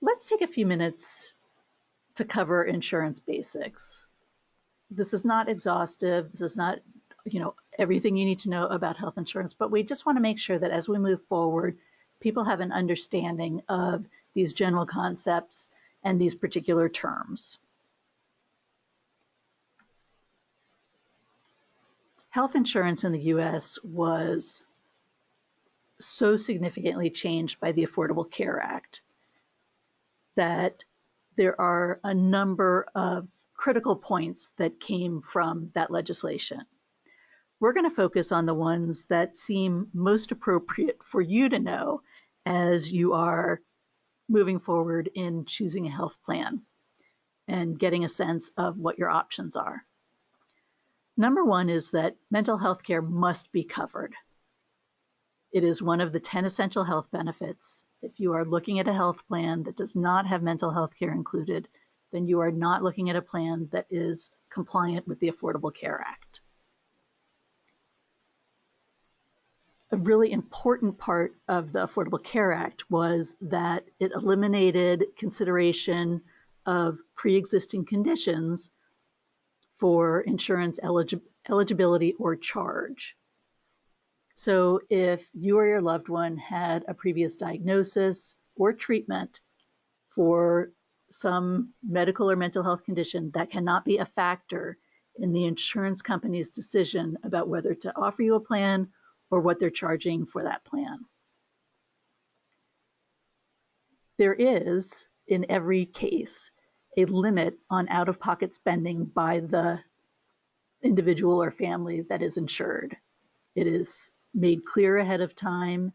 Let's take a few minutes to cover insurance basics. This is not exhaustive. This is not, everything you need to know about health insurance, but we just want to make sure that as we move forward, people have an understanding of these general concepts and these particular terms. Health insurance in the US was so significantly changed by the Affordable Care Act that there are a number of critical points that came from that legislation. We're going to focus on the ones that seem most appropriate for you to know as you are moving forward in choosing a health plan and getting a sense of what your options are. Number one is that mental health care must be covered. It is one of the 10 essential health benefits. If you are looking at a health plan that does not have mental health care included, then you are not looking at a plan that is compliant with the Affordable Care Act. A really important part of the Affordable Care Act was that it eliminated consideration of pre-existing conditions for insurance eligibility or charge. So if you or your loved one had a previous diagnosis or treatment for some medical or mental health condition, that cannot be a factor in the insurance company's decision about whether to offer you a plan or what they're charging for that plan. There is, in every case, a limit on out-of-pocket spending by the individual or family that is insured. It is made clear ahead of time,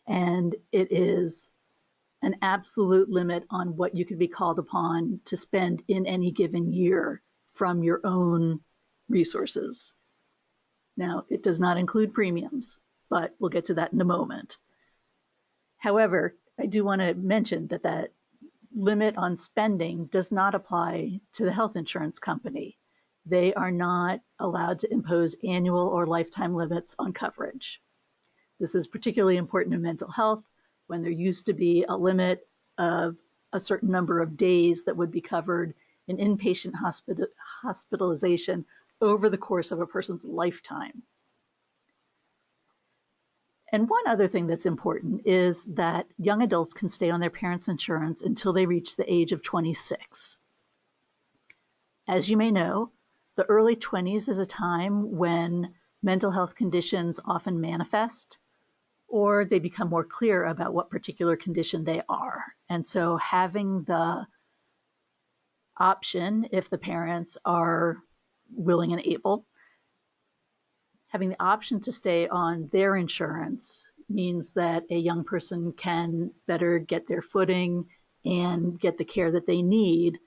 and it is an absolute limit on what you could be called upon to spend in any given year from your own resources. Now, it does not include premiums, but we'll get to that in a moment. However, I do want to mention that that limit on spending does not apply to the health insurance company. They are not allowed to impose annual or lifetime limits on coverage. This is particularly important in mental health when there used to be a limit of a certain number of days that would be covered in inpatient hospitalization over the course of a person's lifetime. And one other thing that's important is that young adults can stay on their parents' insurance until they reach the age of 26. As you may know, the early 20s is a time when mental health conditions often manifest, or they become more clear about what particular condition they are. And so having the option, if the parents are willing and able, having the option to stay on their insurance means that a young person can better get their footing and get the care that they need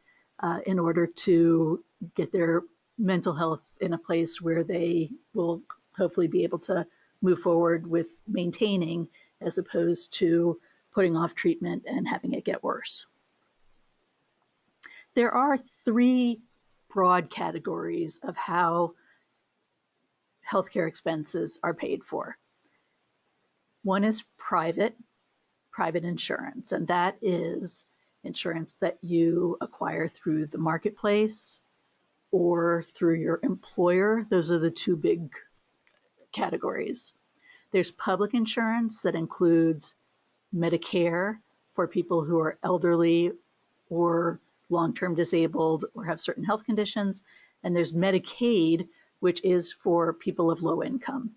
in order to get their mental health in a place where they will hopefully be able to move forward with maintaining, as opposed to putting off treatment and having it get worse. There are three broad categories of how healthcare expenses are paid for. One is private insurance, and that is insurance that you acquire through the marketplace or through your employer. Those are the two big categories. There's public insurance that includes Medicare for people who are elderly or long-term disabled or have certain health conditions, and there's Medicaid, which is for people of low income.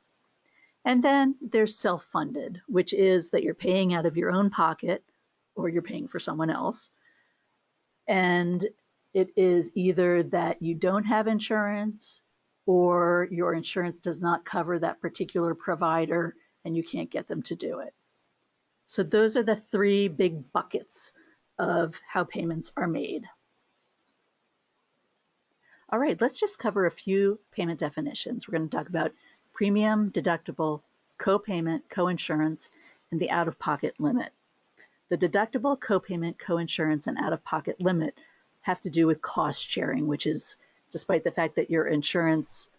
And then there's self-funded, which is that you're paying out of your own pocket or you're paying for someone else. And it is either that you don't have insurance or your insurance does not cover that particular provider and you can't get them to do it. So those are the three big buckets of how payments are made. All right, let's just cover a few payment definitions. We're going to talk about premium, deductible, co-payment, co-insurance, and the out-of-pocket limit. The deductible, co-payment, co-insurance, and out-of-pocket limit have to do with cost sharing, which is, despite the fact that your insurance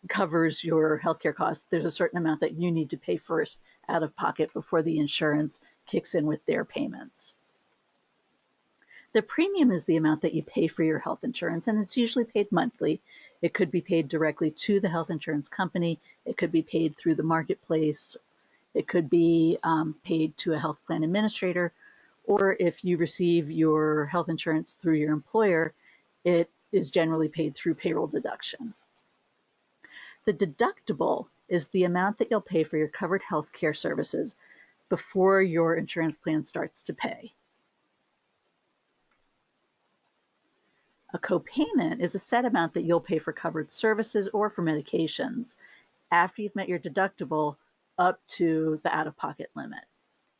covers your healthcare costs, there's a certain amount that you need to pay first out of pocket before the insurance kicks in with their payments. The premium is the amount that you pay for your health insurance, and it's usually paid monthly. It could be paid directly to the health insurance company. It could be paid through the marketplace. It could be paid to a health plan administrator, or if you receive your health insurance through your employer, it is generally paid through payroll deduction. The deductible is the amount that you'll pay for your covered health care services before your insurance plan starts to pay. A copayment is a set amount that you'll pay for covered services or for medications after you've met your deductible up to the out-of-pocket limit.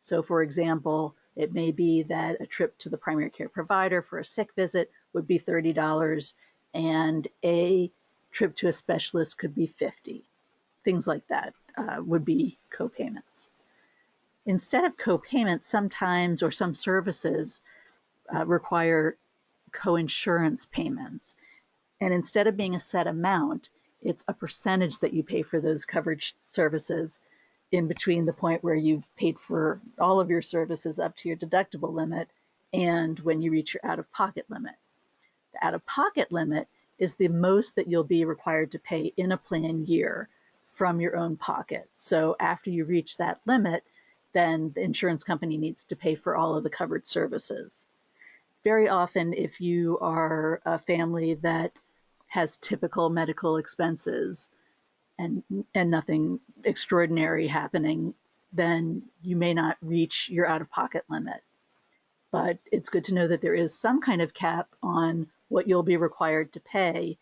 So for example, it may be that a trip to the primary care provider for a sick visit would be $30 and a trip to a specialist could be $50. Things like that would be copayments. Instead of copayments, sometimes or some services require coinsurance payments. And instead of being a set amount, it's a percentage that you pay for those coverage services in between the point where you've paid for all of your services up to your deductible limit and when you reach your out-of-pocket limit. The out-of-pocket limit is the most that you'll be required to pay in a plan year from your own pocket. So after you reach that limit, then the insurance company needs to pay for all of the covered services. Very often, if you are a family that has typical medical expenses and nothing extraordinary happening, then you may not reach your out-of-pocket limit. But it's good to know that there is some kind of cap on what you'll be required to pay,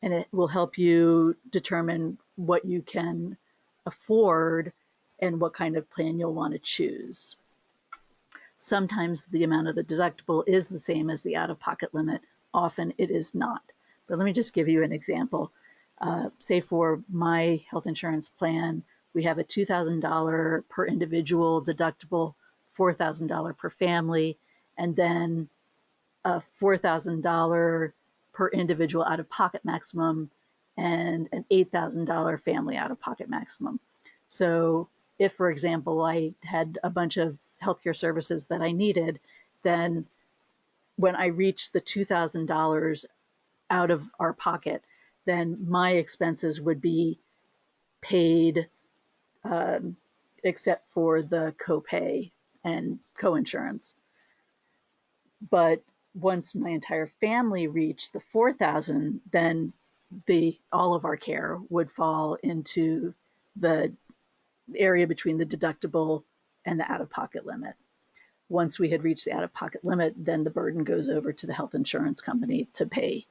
and it will help you determine what you can afford and what kind of plan you'll want to choose. Sometimes the amount of the deductible is the same as the out-of-pocket limit. Often it is not. But let me just give you an example. Say for my health insurance plan, we have a $2,000 per individual deductible, $4,000 per family, and then a $4,000 per individual out-of-pocket maximum and an $8,000 family out-of-pocket maximum. So if, for example, I had a bunch of healthcare services that I needed, then when I reached the $2,000 out of our pocket, then my expenses would be paid except for the copay and coinsurance. But once my entire family reached the $4,000, then all of our care would fall into the area between the deductible and the out-of-pocket limit. Once we had reached the out-of-pocket limit, then the burden goes over to the health insurance company to pay.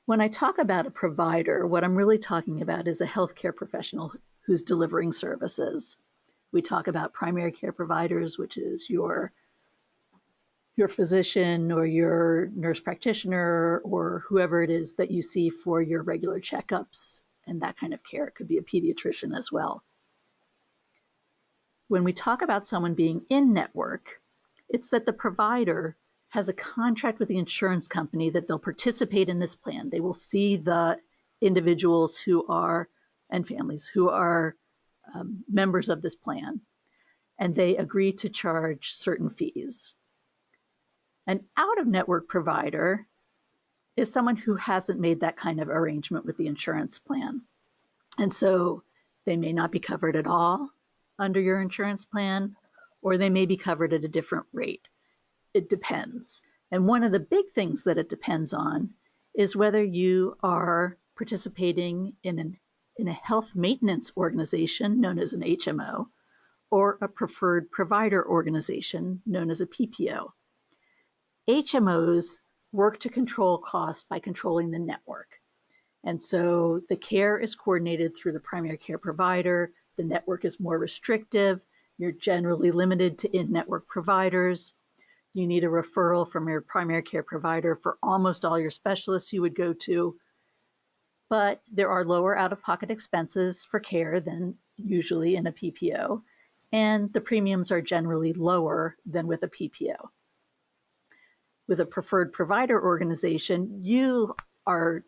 When I talk about a provider, what I'm really talking about is a healthcare professional who's delivering services. We talk about primary care providers, which is your physician or your nurse practitioner or whoever it is that you see for your regular checkups and that kind of care. It could be a pediatrician as well. When we talk about someone being in network, it's that the provider has a contract with the insurance company that they'll participate in this plan. They will see the individuals who are, and families who are members of this plan, and they agree to charge certain fees. An out-of-network provider is someone who hasn't made that kind of arrangement with the insurance plan. And so they may not be covered at all under your insurance plan, or they may be covered at a different rate. It depends. And one of the big things that it depends on is whether you are participating in a health maintenance organization known as an HMO or a preferred provider organization known as a PPO. HMOs work to control costs by controlling the network. And so the care is coordinated through the primary care provider. The network is more restrictive. You're generally limited to in-network providers. You need a referral from your primary care provider for almost all your specialists you would go to. But there are lower out-of-pocket expenses for care than usually in a PPO, and the premiums are generally lower than with a PPO. With a preferred provider organization, you are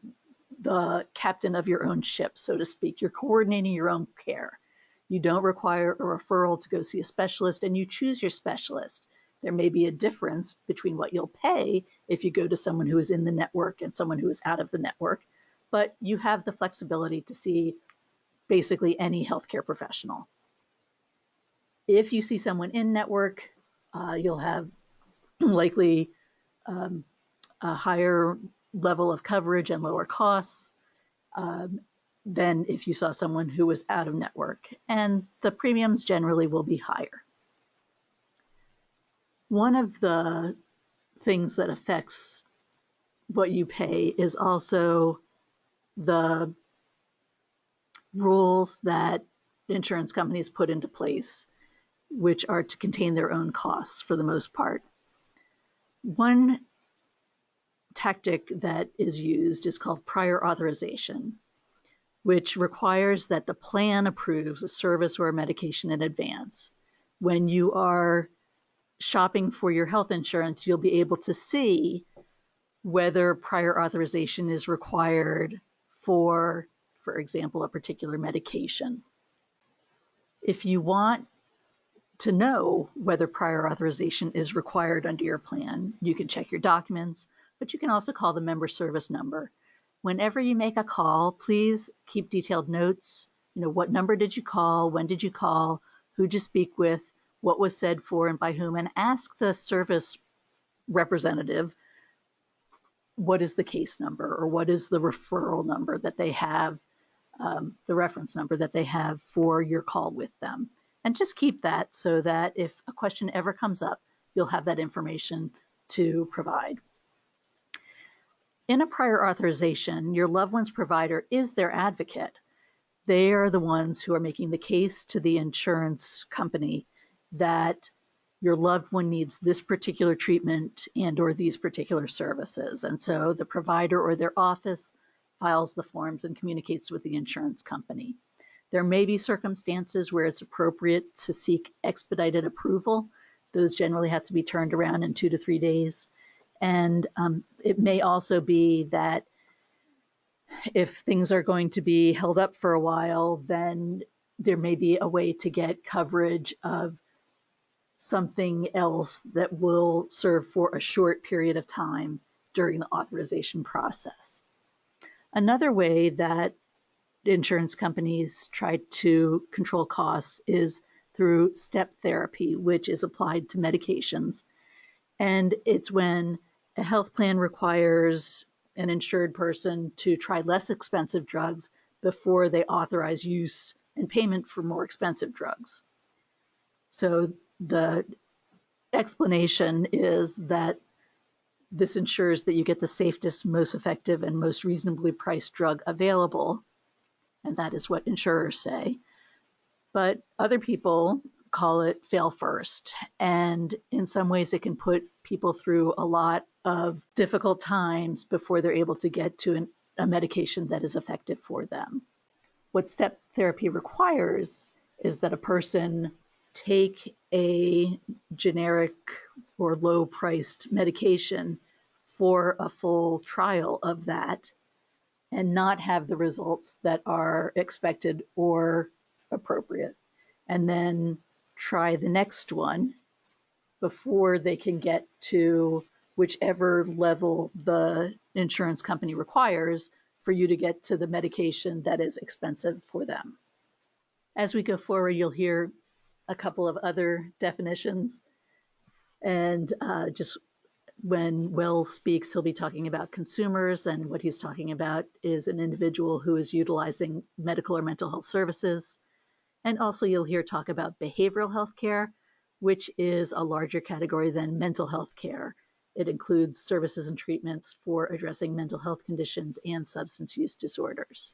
the captain of your own ship, so to speak. You're coordinating your own care. You don't require a referral to go see a specialist, and you choose your specialist. There may be a difference between what you'll pay if you go to someone who is in the network and someone who is out of the network, but you have the flexibility to see basically any healthcare professional. If you see someone in network, you'll have likely a higher level of coverage and lower costs than if you saw someone who was out of network, and the premiums generally will be higher. One of the things that affects what you pay is also the rules that insurance companies put into place, which are to contain their own costs for the most part. One tactic that is used is called prior authorization, which requires that the plan approves a service or a medication in advance. When you are shopping for your health insurance, you'll be able to see whether prior authorization is required for example, a particular medication. If you want to know whether prior authorization is required under your plan, you can check your documents, but you can also call the member service number. Whenever you make a call, please keep detailed notes. What number did you call? When did you call? Who did you speak with? What was said for and by whom? And ask the service representative, what is the case number, or what is the referral number that they have, the reference number that they have for your call with them. And just keep that so that if a question ever comes up, you'll have that information to provide. In a prior authorization, your loved one's provider is their advocate. They are the ones who are making the case to the insurance company that your loved one needs this particular treatment and or these particular services. And so the provider or their office files the forms and communicates with the insurance company. There may be circumstances where it's appropriate to seek expedited approval. Those generally have to be turned around in 2 to 3 days. And it may also be that if things are going to be held up for a while, then there may be a way to get coverage of something else that will serve for a short period of time during the authorization process. Another way that insurance companies try to control costs is through step therapy, which is applied to medications. And it's when a health plan requires an insured person to try less expensive drugs before they authorize use and payment for more expensive drugs. So the explanation is that this ensures that you get the safest, most effective, and most reasonably priced drug available. And that is what insurers say. But other people call it fail first. And in some ways, it can put people through a lot of difficult times before they're able to get to a medication that is effective for them. What step therapy requires is that a person take a generic or low-priced medication for a full trial of that and not have the results that are expected or appropriate, and then try the next one before they can get to whichever level the insurance company requires for you to get to the medication that is expensive for them. As we go forward, you'll hear a couple of other definitions, and just when Will speaks, he'll be talking about consumers, and what he's talking about is an individual who is utilizing medical or mental health services. And also you'll hear talk about behavioral health care, which is a larger category than mental health care. It includes services and treatments for addressing mental health conditions and substance use disorders.